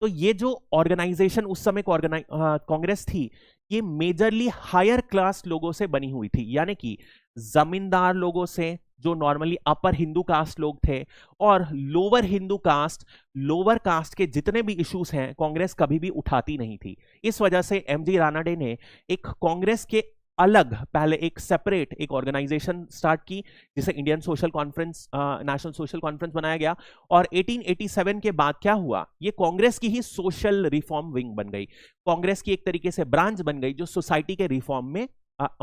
तो ये जो ऑर्गेनाइजेशन उस समय कांग्रेस थी, ये मेजरली हायर क्लास लोगों से बनी हुई थी, यानी कि जमींदार लोगों से जो नॉर्मली अपर हिंदू कास्ट लोग थे, और lower Hindu caste, lower caste के जितने भी इश्यूज हैं कांग्रेस कभी भी उठाती नहीं थी। इस वजह से MG रानाडे ने एक कांग्रेस के अलग पहले एक सेपरेट एक ऑर्गेनाइजेशन स्टार्ट की, जिसे Indian social conference, national social conference बनाया गया। और 1887 के बाद क्या हुआ, ये कांग्रेस की ही सोशल रिफॉर्म विंग बन गई, कांग्रेस की एक तरीके से ब्रांच बन गई जो सोसाइटी के रिफॉर्म में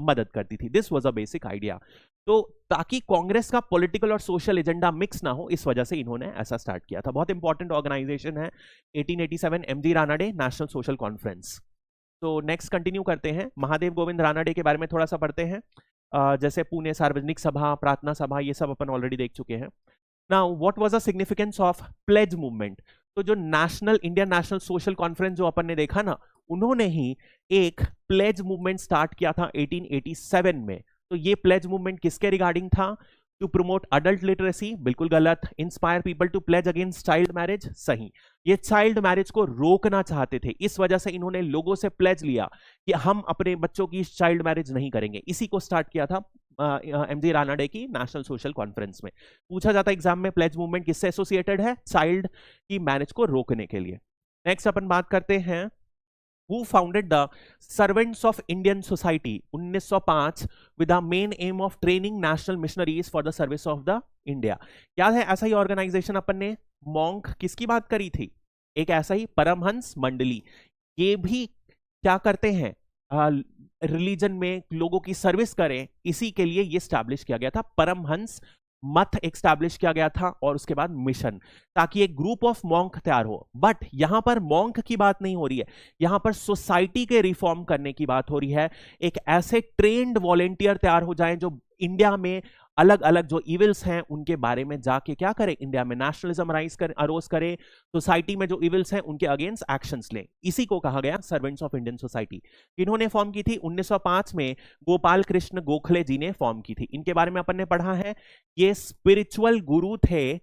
मदद करती थी। This was a basic idea. तो ताकि कांग्रेस का पॉलिटिकल और सोशल एजेंडा मिक्स ना हो, इस वजह से इन्होंने ऐसा स्टार्ट किया था। बहुत इंपॉर्टेंट ऑर्गेनाइजेशन है 1887 MG Ranade national social conference. तो नेक्स्ट कंटिन्यू करते हैं, महादेव गोविंद रानडे के बारे में थोड़ा सा पढ़ते हैं। जैसे पुणे सार्वजनिक सभा, प्रार्थना सभा, ये सब अपन ऑलरेडी देख चुके हैं। Now what was the significance of pledge movement? तो जो national Indian national social conference जो अपन ने देखा ना, उन्होंने ही एक प्लेज मूवमेंट स्टार्ट किया था 1887 में। तो ये प्लेज मूवमेंट किसके रिगार्डिंग था? टू प्रमोट अडल्ट लिटरेसी, बिल्कुल गलत। Inspire people to pledge against child marriage, सही। ये चाइल्ड मैरिज को रोकना चाहते थे, इस वजह से इन्होंने लोगों से प्लेज लिया कि हम अपने बच्चों की चाइल्ड मैरिज नहीं करेंगे। इसी को स्टार्ट किया था एमजी रानडे की नेशनल सोशल कॉन्फ्रेंस में। पूछा जाता है एग्जाम में, प्लेज मूवमेंट किससे एसोसिएटेड है? चाइल्ड की मैरिज को रोकने के लिए। नेक्स्ट अपन बात करते हैं, who founded the Servants of Indian Society 1905 with the main aim of training national missionaries for the service of the India। याद है ऐसा ही ऑर्गेनाइजेशन अपन ने मॉन्क किसकी बात करी थी? एक ऐसा ही परमहंस मंडली। ये भी क्या करते हैं? रिलीजन में लोगों की सर्विस करें, इसी के लिए ये स्टैब्लिश किया गया था। परमहंस मत एस्टैब्लिश किया गया था और उसके बाद मिशन, ताकि एक ग्रुप ऑफ मॉन्क तैयार हो। बट यहां पर मॉन्क की बात नहीं हो रही है, यहां पर सोसाइटी के रिफॉर्म करने की बात हो रही है। एक ऐसे ट्रेंड वॉलेंटियर तैयार हो जाएं जो इंडिया में अलग अलग जो इविल्स हैं उनके बारे में जाके क्या करें, इंडिया में नेशनलिज्म अरोज करे, सोसाइटी में जो इविल्स हैं उनके अगेंस्ट एक्शंस लें। इसी को कहा गया सर्वेंट्स ऑफ इंडियन सोसाइटी। इन्होंने फॉर्म की थी 1905 में, गोपाल कृष्ण गोखले जी ने फॉर्म की थी। इनके बारे में अपन ने पढ़ा है, ये स्पिरिचुअल गुरु थे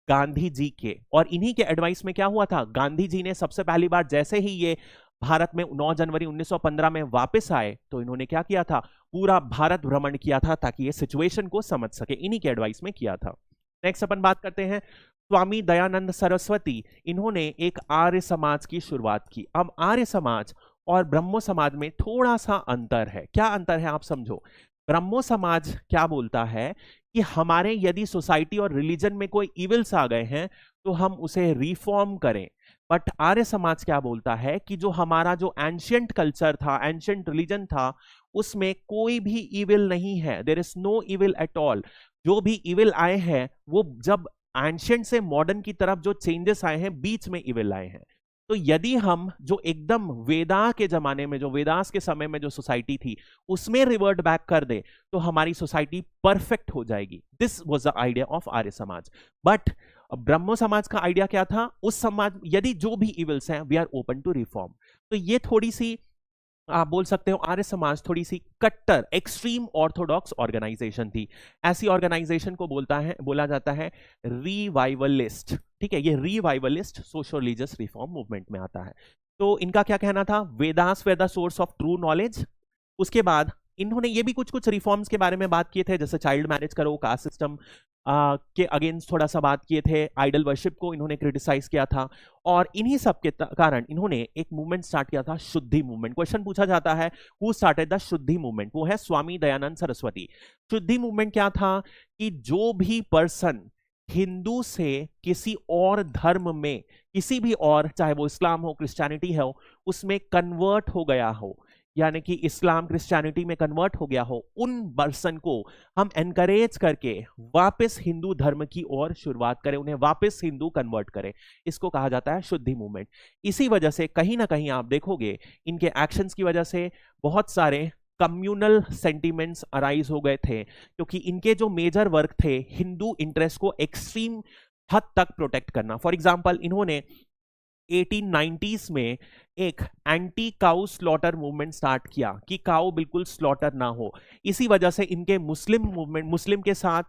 गांधी जी के, और इन्हीं के एडवाइस में क्या हुआ था, गांधी जी ने सबसे पहली बार जैसे ही ये भारत में 9 जनवरी 1915 में वापस आए, तो इन्होंने क्या किया था, पूरा भारत भ्रमण किया था ताकि ये सिचुएशन को समझ सके। इन्हीं के एडवाइस में किया था। नेक्स्ट अपन बात करते हैं स्वामी दयानंद सरस्वती। इन्होंने एक आर्य समाज की शुरुआत की। अब आर्य समाज और ब्रह्मो समाज में थोड़ा सा अंतर है। क्या अंतर है आप समझो। ब्रह्मो समाज क्या बोलता है कि हमारे यदि सोसाइटी और रिलीजन में कोई इविल्स आ गए हैं तो हम उसे रिफॉर्म करें। बट आर्य समाज क्या बोलता है कि जो हमारा जो एंशियंट कल्चर था, एंशियंट रिलीजन था, उसमें कोई भी इविल नहीं है, there is no evil at all. जो भी इविल आए हैं वो जब एंशियंट से मॉडर्न की तरफ जो चेंजेस आए हैं, बीच में इविल आए हैं। तो यदि हम जो एकदम वेदा के जमाने में, जो वेदास के समय में जो सोसाइटी थी उसमें रिवर्ट बैक कर दे तो हमारी सोसाइटी परफेक्ट हो जाएगी। This was the idea of Arya Samaj. But ब्रह्मो समाज का आइडिया क्या था, उस समाज यदि जो भी इविल्स हैं we are open to reform. तो ये थोड़ी सी आप बोल सकते हो आर्य समाज थोड़ी सी कट्टर एक्सट्रीम ऑर्थोडॉक्स ऑर्गेनाइजेशन थी। ऐसी ऑर्गेनाइजेशन को बोला जाता है रिवाइवलिस्ट। ठीक है, ये revivalist social religious reform movement में आता है। तो इनका क्या कहना था, Vedas way the source of true knowledge. उसके बाद इन्होंने ये भी कुछ रिफॉर्म्स के बारे में बात किए थे, जैसे चाइल्ड मैरिज करो, कास्ट सिस्टम के अगेंस्ट थोड़ा सा बात किए थे, आइडल वर्शिप को इन्होंने क्रिटिसाइज किया था। और इन्हीं सब के कारण इन्होंने एक मूवमेंट स्टार्ट किया था, शुद्धि मूवमेंट। क्वेश्चन पूछा जाता है हु स्टार्टेड द शुद्धि मूवमेंट, वो है स्वामी दयानंद सरस्वती। शुद्धि मूवमेंट क्या था कि जो भी पर्सन हिंदू से किसी और धर्म में, किसी भी और, चाहे वो इस्लाम हो, क्रिश्चियनिटी हो, उसमें कन्वर्ट हो गया हो, यानी कि इस्लाम क्रिश्चियनिटी में कन्वर्ट हो गया हो, उन पर्सन को हम एनकरेज करके वापस हिंदू धर्म की ओर शुरुआत करें, उन्हें वापस हिंदू कन्वर्ट करें। इसको कहा जाता है शुद्धि मूवमेंट। इसी वजह से कहीं ना कहीं आप देखोगे इनके एक्शंस की वजह से बहुत सारे कम्युनल सेंटिमेंट्स अराइज हो गए थे, क्योंकि इनके जो मेजर वर्क थे हिंदू इंटरेस्ट को एक्सट्रीम हद तक प्रोटेक्ट करना। फॉर एग्जांपल इन्होंने 1890s में एक anti cow slaughter movement start किया कि काउ बिल्कुल स्लॉटर ना हो। इसी वजह से इनके मुस्लिम के साथ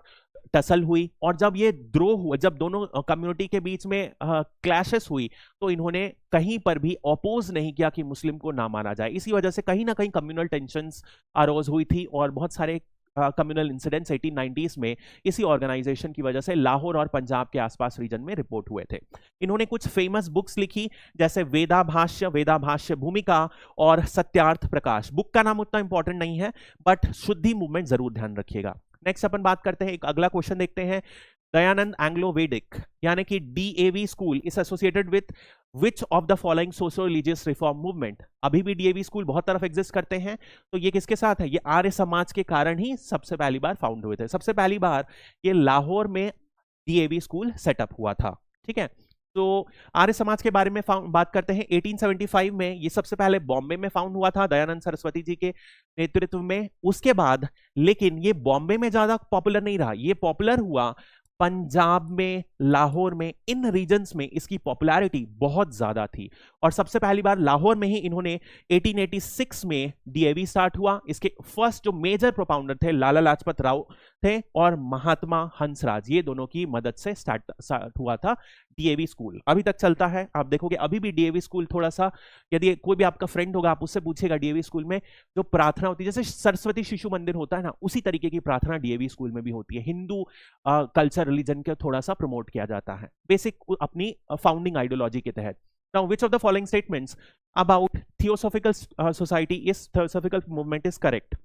टसल हुई, और जब ये द्रोह हुआ, जब दोनों कम्युनिटी के बीच में क्लैशेस हुई, तो इन्होंने कहीं पर भी अपोज नहीं किया कि मुस्लिम को ना माना जाए। इसी वजह से कहीं ना कहीं कम्युनल टेंशंस अरोज हुई थी, और बहुत सारे कम्युनल इंसिडेंट्स 1890s में इसी ऑर्गेनाइजेशन की वजह से लाहौर और पंजाब के आसपास रीजन में रिपोर्ट हुए थे। इन्होंने कुछ फेमस बुक्स लिखी, जैसे वेदा भाष्य भूमिका और सत्यार्थ प्रकाश। बुक का नाम उतना इंपॉर्टेंट नहीं है, बट शुद्धि मूवमेंट जरूर ध्यान रखिएगा। नेक्स्ट अपन बात करते हैं, एक अगला क्वेश्चन देखते हैं। दयानंद एंग्लो वैदिक यानी कि DAV school is associated with which of the following social religious reform movement. अभी भी DAV स्कूल बहुत तरफ एग्जिस्ट करते हैं, तो ये किसके साथ है, ये आर्य समाज के कारण ही सबसे पहली बार फाउंड हुए थे। सबसे पहली बार ये लाहौर में DAV स्कूल सेटअप हुआ था। ठीक है, तो आर्य समाज के बारे में बात करते हैं। 1875 में ये सबसे पहले बॉम्बे में फाउंड हुआ था दयानंद सरस्वती जी के नेतृत्व में। उसके बाद लेकिन ये बॉम्बे में ज्यादा पॉपुलर नहीं रहा, ये पॉपुलर हुआ पंजाब में, लाहौर में, इन रीजन्स में इसकी पॉपुलैरिटी बहुत ज्यादा थी। और सबसे पहली बार लाहौर में ही इन्होंने 1886 में डीएवी स्टार्ट हुआ। इसके फर्स्ट जो मेजर प्रोपाउंडर थे लाला लाजपत राव थे और महात्मा हंसराज, ये दोनों की मदद से स्टार्ट हुआ था डीएवी स्कूल। अभी तक चलता है, आप देखोगे अभी भी डीएवी स्कूल थोड़ा सा, यदि कोई भी आपका फ्रेंड होगा आप उससे पूछेगा डीएवी स्कूल में जो प्रार्थना होती है, जैसे सरस्वती शिशु मंदिर होता है ना, उसी तरीके की प्रार्थना डीएवी स्कूल में भी होती है। हिंदू कल्चर रिलीजन के थोड़ा सा प्रमोट किया जाता है बेसिक अपनी फाउंडिंग आइडियोलॉजी के तहत। Now, which of the following statements about Theosophical Society is Theosophical movement is correct?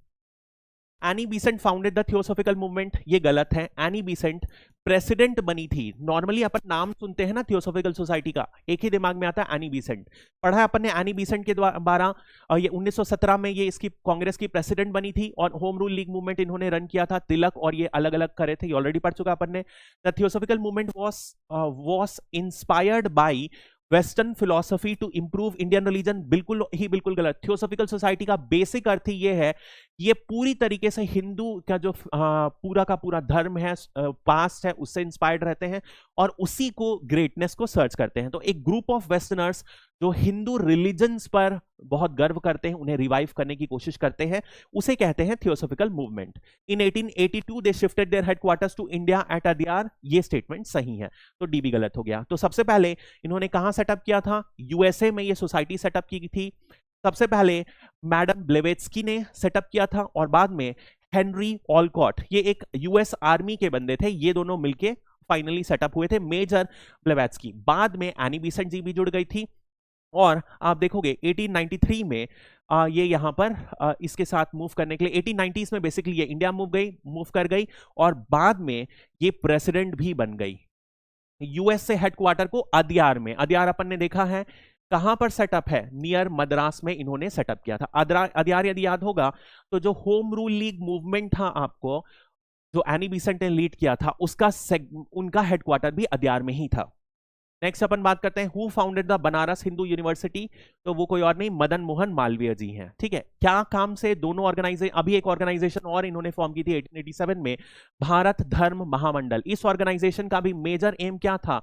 Any Besant founded the theosophical movement, ये गलत है। एनी बीसेंट प्रेसिडेंट बनी थी। नॉर्मली अपन नाम सुनते हैं ना थियोसॉफिकल सोसाइटी का, एक ही दिमाग में आता है एनी बीसेंट। पढ़ा है अपन ने एनी बीसेंट के द्वारा ये 1917 में ये इसकी कांग्रेस की प्रेसिडेंट बनी थी और होम रूल लीग मूवमेंट इन्होंने रन किया था। तिलक और ये अलग अलग करे थे, ये ऑलरेडी पढ़ चुका अपन ने। The theosophical movement was inspired by western philosophy to improve Indian religion, बिल्कुल गलत। थियोसॉफिकल सोसाइटी का बेसिक अर्थ ये है, ये पूरी तरीके से हिंदू का जो पूरा का पूरा धर्म है, पास्ट है, उससे इंस्पायर्ड रहते हैं और उसी को ग्रेटनेस को सर्च करते हैं। तो एक ग्रुप ऑफ वेस्टर्नर्स जो हिंदू रिलीजन्स पर बहुत गर्व करते हैं, उन्हें रिवाइव करने की कोशिश करते हैं, उसे कहते हैं theosophical movement. In 1882 they shifted their headquarters to India at Adyar, ये स्टेटमेंट सही है, तो डी भी गलत हो गया। तो सबसे पहले इन्होंने कहां सेटअप किया था? यूएसए में ये सोसाइटी सेटअप की थी। सबसे पहले मैडम ब्लेवेट्स्की ने सेटअप किया था और बाद में हेनरी ऑलकॉट, ये एक यूएस आर्मी के बंदे थे, ये दोनों मिलके फाइनली सेटअप हुए थे। मेजर ब्लेवेट्स्की, बाद में एनी बीसेंट जी भी जुड़ गई थी और आप देखोगे 1893 में ये यहां पर इसके साथ मूव करने के लिए 1890s में बेसिकली ये इंडिया मूव कर गई और बाद में ये प्रेसिडेंट भी बन गई। यूएस से हेडक्वार्टर को अदियार में, अदियार अपन ने देखा है कहां पर सेटअप है, नियर मद्रास में इन्होंने सेटअप किया था। अदियार यदि याद होगा तो जो होम रूल लीग मूवमेंट था आपको, जो एनी बीसेंट ने लीड किया था, उसका उनका हेडक्वार्टर भी अदियार में ही था। नेक्स्ट अपन बात करते हैं who founded the Banaras Hindu university, तो वो कोई और नहीं मदन मोहन मालवीय जी हैं। ठीक है, क्या काम से दोनों ऑर्गेनाइजेशन, अभी एक ऑर्गेनाइजेशन और इन्होंने फॉर्म की थी 1887 में, भारत धर्म महामंडल। इस ऑर्गेनाइजेशन का भी मेजर एम क्या था?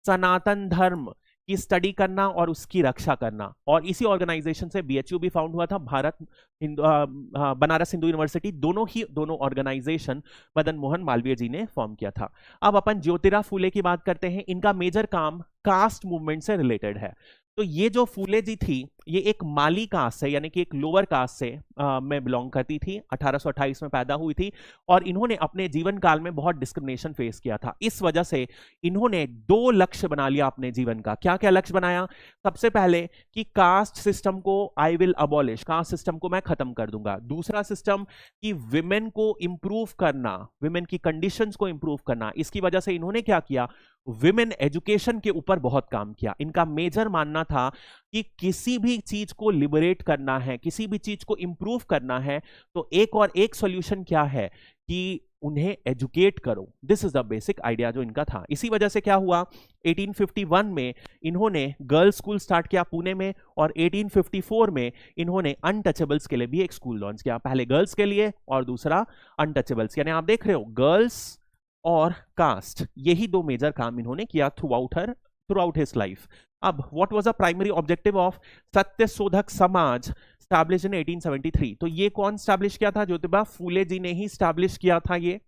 सनातन धर्म की स्टडी करना और उसकी रक्षा करना। और इसी ऑर्गेनाइजेशन से बीएचयू भी फाउंड हुआ था, भारत बनारस हिंदू यूनिवर्सिटी। दोनों ऑर्गेनाइजेशन मदन मोहन मालवीय जी ने फॉर्म किया था। अब अपन ज्योतिराव फूले की बात करते हैं। इनका मेजर काम कास्ट मूवमेंट से रिलेटेड है। तो ये जो फूले जी थी, ये एक माली कास्ट है, यानी कि एक लोअर कास्ट से में बिलोंग करती थी। 1828 में पैदा हुई थी और इन्होंने अपने जीवन काल में बहुत डिस्क्रिमिनेशन फेस किया था। इस वजह से इन्होंने 2 लक्ष्य बना लिया अपने जीवन का। क्या क्या लक्ष्य बनाया? सबसे पहले कि कास्ट सिस्टम को I will abolish, caste system को मैं खत्म कर दूंगा। दूसरा सिस्टम कि विमेन को इंप्रूव करना, विमेन की कंडीशंस को इंप्रूव करना। इसकी वजह से इन्होंने क्या किया? विमेन एजुकेशन के ऊपर बहुत काम किया। इनका मेजर मानना था कि किसी भी चीज को लिबरेट करना है, किसी भी चीज को इंप्रूव करना है, तो एक सॉल्यूशन क्या है कि उन्हें एजुकेट करो। This is the basic idea जो इनका था। इसी वजह से क्या हुआ, 1851 में इन्होंने गर्ल्स स्कूल स्टार्ट किया पुणे में और 1854 में इन्होंने अनटचेबल्स के लिए भी एक स्कूल लॉन्च किया। पहले गर्ल्स के लिए और दूसरा अनटचेबल्स। यानी आप देख रहे हो गर्ल्स और कास्ट, यही 2 मेजर काम इन्होंने किया थ्रू आउट हिज लाइफ। अब what was the primary objective of सत्य शोधक समाज स्टैब्लिश इन 1873? तो ये कौन स्टैब्लिश किया था? ज्योतिबा फूले जी ने ही स्टैब्लिश किया था ये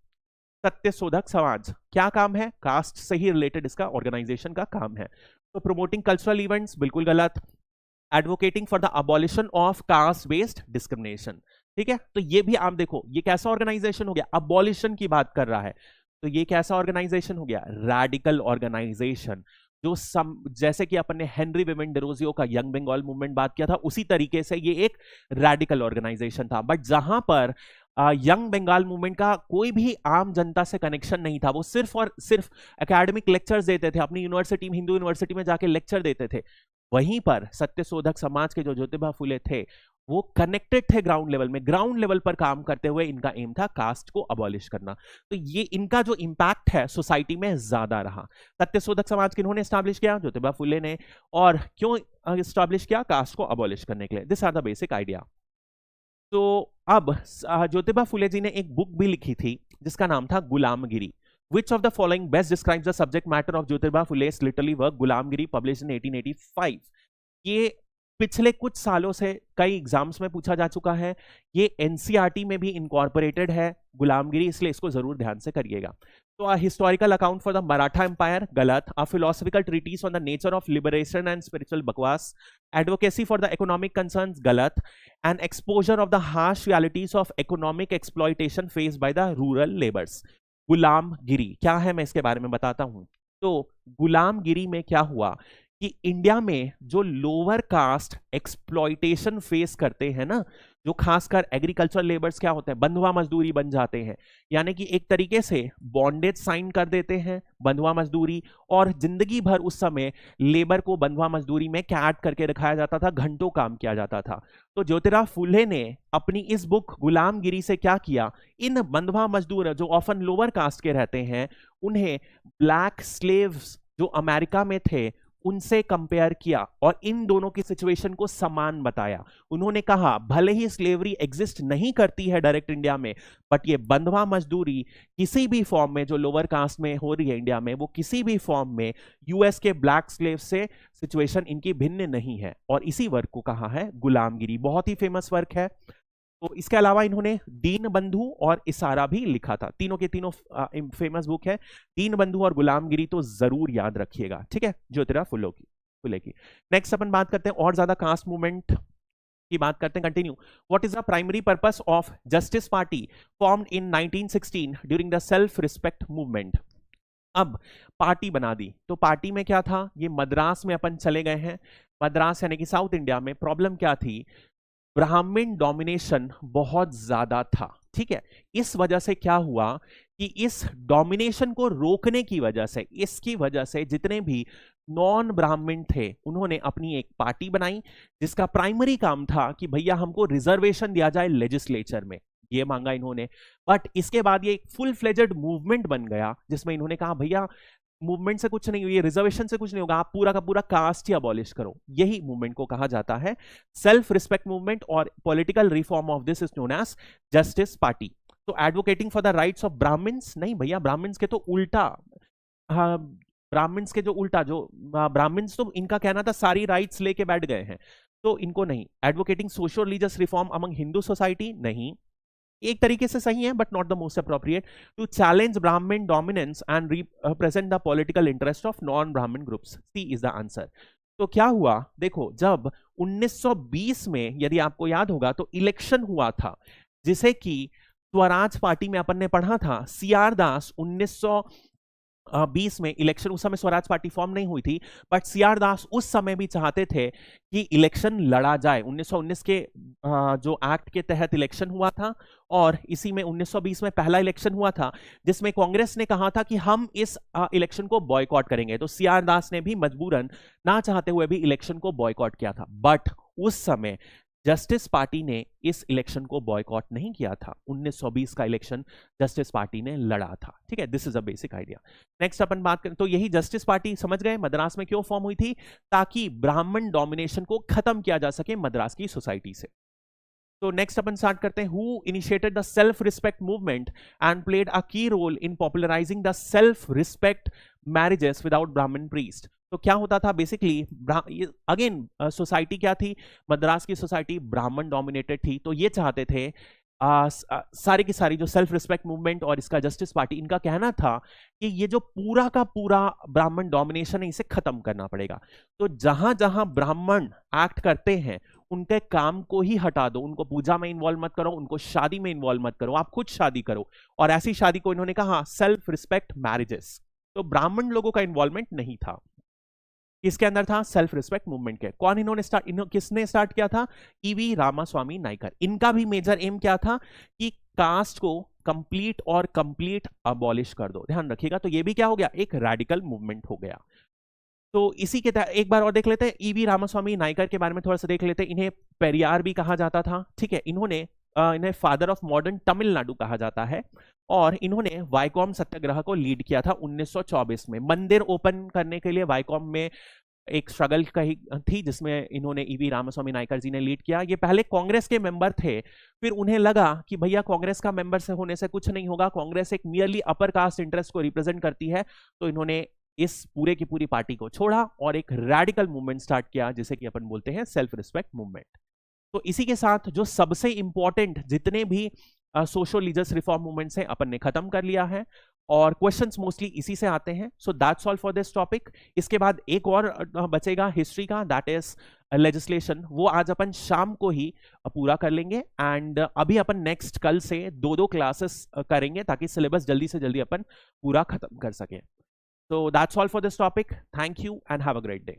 सत्य शोधक समाज। क्या काम है? कास्ट से ही रिलेटेड इसका ऑर्गेनाइजेशन का काम है। तो प्रोमोटिंग कल्चरल इवेंट्स, बिल्कुल गलत। Advocating for the abolition of caste based discrimination. ठीक है, तो ये भी आप देखो, ये कैसा ऑर्गेनाइजेशन हो गया? अबॉलिशन की बात कर रहा है, तो ये कैसा ऑर्गेनाइजेशन हो गया? Radical organisation. जो जैसे कि अपन ने हेनरी विमेंट डेरोजियो का यंग बंगाल मूवमेंट बात किया था, उसी तरीके से ये एक रैडिकल ऑर्गेनाइजेशन था। बट जहां पर यंग बंगाल मूवमेंट का कोई भी आम जनता से कनेक्शन नहीं था, वो सिर्फ और सिर्फ एकेडमिक लेक्चर्स देते थे, अपनी यूनिवर्सिटी में, हिंदू यूनिवर्सिटी में जाके लेक्चर देते थे। वहीं पर सत्य शोधक समाज के जो ज्योतिबा फूले थे, वो कनेक्टेड थे ग्राउंड लेवल में, ग्राउंड लेवल पर काम करते हुए इनका एम था कास्ट को अबॉलिश करना। तो ये इनका जो इंपैक्ट है सोसाइटी में ज्यादा रहा। सत्यशोधक समाज किन्होंने स्टैब्लिश किया? ज्योतिबा फुले ने। और क्यों स्टैब्लिश किया? कास्ट को अबॉलिश करने के लिए। This are the basic idea. तो अब ज्योतिबा फुले जी ने एक बुक भी लिखी थी जिसका नाम था गुलामगिरी। Which of the following best describes the subject matter of Jyotirba Phule's literary work Gulamgiri, published in 1885? ये पिछले कुछ सालों से कई एग्जाम्स में पूछा जा चुका है। ये एनसीईआरटी में भी इनकॉर्पोरेटेड है गुलामगिरी, इसलिए इसको जरूर ध्यान से करिएगा। तो a historical account for the Maratha empire, गलत। A philosophical treatise on the nature of liberation and spiritual, बकवास। Advocacy for the economic concerns, गलत। And exposure of the harsh realities of economic exploitation faced by the rural labours. Gulamgiri क्या है, मैं इसके बारे में बताता हूं। तो गुलामगिरी में क्या हुआ कि इंडिया में जो लोअर कास्ट एक्सप्लॉयटेशन फेस करते हैं ना, जो खासकर एग्रीकल्चर लेबर्स क्या होते हैं, बंधुआ मजदूरी बन जाते हैं। यानी कि एक तरीके से बॉन्डेज साइन कर देते हैं, बंधुआ मजदूरी, और जिंदगी भर उस समय लेबर को बंधुआ मजदूरी में कैद करके रखाया जाता था, घंटों काम किया जाता था। तो ज्योतिराव फुले ने अपनी इस बुक गुलामगिरी से क्या किया, इन बंधुआ मजदूर जो ऑफन लोअर कास्ट के रहते हैं, उन्हें ब्लैक स्लेव्स जो अमेरिका में थे उनसे कंपेयर किया और इन दोनों की सिचुएशन को समान बताया। उन्होंने कहा भले ही स्लेवरी एग्जिस्ट नहीं करती है डायरेक्ट इंडिया में, बट ये बंधुआ मजदूरी किसी भी फॉर्म में जो लोअर कास्ट में हो रही है इंडिया में, वो किसी भी फॉर्म में यूएस के ब्लैक स्लेव से सिचुएशन इनकी भिन्न नहीं है। और इसी वर्क को कहा है गुलामगिरी। बहुत ही फेमस वर्क है। तो इसके अलावा इन्होंने दीन बंधु और इसारा भी लिखा था। तीनों के तीनों फेमस बुक है। दीन बंधु और गुलामगिरी तो जरूर याद रखिएगा, ठीक है, ज्योतिराव फुले की। नेक्स्ट अपन बात करते हैं और ज्यादा कास्ट मूवमेंट की बात करते हैं। Continue. What is the primary purpose of justice party formed in 1916 during the self respect movement? अब पार्टी बना दी, तो पार्टी में क्या था, ये मद्रास में अपन चले गए हैं। मद्रास यानी कि साउथ इंडिया में प्रॉब्लम क्या थी, ब्राह्मण डोमिनेशन बहुत ज्यादा था, ठीक है। इस वजह से क्या हुआ कि इस डोमिनेशन को रोकने की वजह से, इसकी वजह से जितने भी नॉन ब्राह्मण थे उन्होंने अपनी एक पार्टी बनाई जिसका प्राइमरी काम था कि भैया हमको रिजर्वेशन दिया जाए लेजिस्लेचर में, ये मांगा इन्होंने। बट इसके बाद ये एक फुल फ्लेजेड मूवमेंट बन गया जिसमें इन्होंने कहा भैया मूवमेंट से कुछ नहीं हुई, रिजर्वेशन से कुछ नहीं होगा, आप पूरा का पूरा कास्ट ही अबॉलिश करो। यही मूवमेंट को कहा जाता है सेल्फ रिस्पेक्ट मूवमेंट, और political reform of this is known as justice party. तो advocating for the rights of Brahmins, नहीं भैया, ब्राह्मण्स के तो उल्टा, ब्राह्मण्स के जो उल्टा, जो ब्राह्मण्स तो इनका कहना था सारी राइट्स लेके बैठ गए हैं, तो इनको नहीं। Advocating social religious reform among Hindu society, नहीं। एक तरीके से सही है but not the most appropriate. To challenge Brahmin dominance and represent the political interest of non Brahmin groups, C is the answer. तो क्या हुआ, देखो, जब 1920 में यदि आपको याद होगा तो इलेक्शन हुआ था जिसे कि स्वराज पार्टी में अपन ने पढ़ा था। सीआर दास 1920 में इलेक्शन, उस समय स्वराज पार्टी फॉर्म नहीं हुई थी, बट सीआर दास उस समय भी चाहते थे कि इलेक्शन लड़ा जाए। 1919 के जो एक्ट के तहत इलेक्शन हुआ था, और इसी में 1920 में पहला इलेक्शन हुआ था जिसमें कांग्रेस ने कहा था कि हम इस इलेक्शन को बॉयकॉट करेंगे। तो सीआर दास ने भी मजबूरन, ना चाहते हुए भी, इलेक्शन को बॉयकॉट किया था। बट उस समय जस्टिस पार्टी ने इस इलेक्शन को बॉयकॉट नहीं किया था। 1920 का इलेक्शन जस्टिस पार्टी ने लड़ा था, ठीक है। This is a basic idea. Next अपन बात करें तो यही जस्टिस पार्टी, समझ गए मद्रास में क्यों फॉर्म हुई थी, ताकि ब्राह्मण डोमिनेशन को खत्म किया जा सके मद्रास की सोसाइटी से। तो नेक्स्ट अपन स्टार्ट करते हैं। Who initiated the self respect movement and played a key role in popularising the self respect marriages without Brahmin priest? तो क्या होता था बेसिकली, अगेन सोसाइटी क्या थी, मद्रास की सोसाइटी ब्राह्मण डोमिनेटेड थी। तो ये चाहते थे सारी की सारी जो सेल्फ रिस्पेक्ट मूवमेंट और इसका जस्टिस पार्टी, इनका कहना था कि ये जो पूरा का पूरा ब्राह्मण डोमिनेशन है इसे खत्म करना पड़ेगा। तो जहां जहां ब्राह्मण एक्ट करते हैं उनके काम को ही हटा दो, उनको पूजा में इन्वॉल्व मत करो, उनको शादी में इन्वॉल्व मत करो, आप खुद शादी करो। और ऐसी शादी को इन्होंने कहा सेल्फ रिस्पेक्ट मैरिजेस। तो ब्राह्मण लोगों का इन्वॉल्वमेंट नहीं था। इसके अंदर था सेल्फ रिस्पेक्ट मूवमेंट के। कौन इन्होंने किसने स्टार्ट किया था, ईवी रामास्वामी नायकर। इनका भी मेजर एम क्या था कि कास्ट को कंप्लीट और कंप्लीट अबॉलिश कर दो। ध्यान रखिएगा। तो ये भी क्या हो गया, एक रेडिकल मूवमेंट हो गया। तो इसी के एक बार और देख लेते हैं, ईवी रामास्वामी नायकर के बारे में थोड़ा सा देख लेते हैं। इन्हें पेरियार भी कहा जाता था, ठीक है। इन्हें फादर ऑफ मॉडर्न तमिलनाडु कहा जाता है, और इन्होंने वाइकॉम सत्याग्रह को लीड किया था 1924 में। मंदिर ओपन करने के लिए वाइकॉम में एक स्ट्रगल कही थी, जिसमें इन्होंने ईवी रामास्वामी नायकर जी ने लीड किया। ये पहले कांग्रेस के मेंबर थे, फिर उन्हें लगा कि भैया कांग्रेस का मेंबर से होने से कुछ नहीं होगा, कांग्रेस एक मियरली अपर कास्ट इंटरेस्ट को रिप्रेजेंट करती है, तो इन्होंने इस पूरे की पूरी पार्टी को छोड़ा और एक रेडिकल मूवमेंट स्टार्ट किया, जिसे कि अपन बोलते हैं सेल्फ रिस्पेक्ट मूवमेंट। तो इसी के साथ जो सबसे इंपॉर्टेंट जितने भी सोशल रिलीजियस रिफॉर्म मूवमेंट्स हैं अपन ने खत्म कर लिया है, और क्वेश्चंस मोस्टली इसी से आते हैं। So that's all for this topic. इसके बाद एक और बचेगा हिस्ट्री का, दैट इज लेजिस्लेशन। वो आज अपन शाम को ही पूरा कर लेंगे, एंड अभी अपन नेक्स्ट कल से 2-2 क्लासेस करेंगे, ताकि सिलेबस जल्दी से जल्दी अपन पूरा खत्म कर सके। So that's all for this topic. Thank you and have a great day.